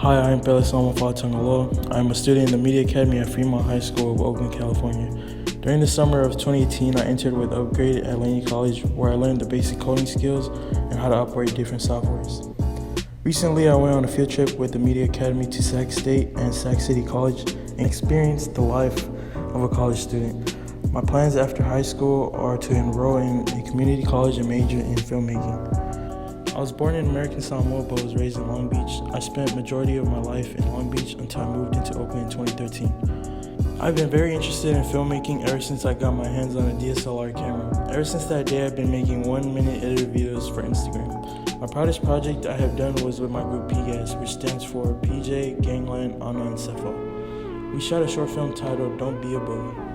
Hi, I'm Pelesauma F. I'm a student in the Media Academy at Fremont High School of Oakland, California. During the summer of 2018, I entered with Upgrade at Laney College, where I learned the basic coding skills and how to operate different softwares. Recently, I went on a field trip with the Media Academy to Sac State and Sac City College and experienced the life of a college student. My plans after high school are to enroll in a community college and major in filmmaking. I was born in American Samoa but was raised in Long Beach. I spent majority of my life in Long Beach until I moved into Oakland in 2013. I've been very interested in filmmaking ever since I got my hands on a DSLR camera. Ever since that day, I've been making 1-minute edited videos for Instagram. My proudest project I have done was with my group PGAS, which stands for PJ, Gangland, Anna, and Cepho. We shot a short film titled Don't Be a Bully.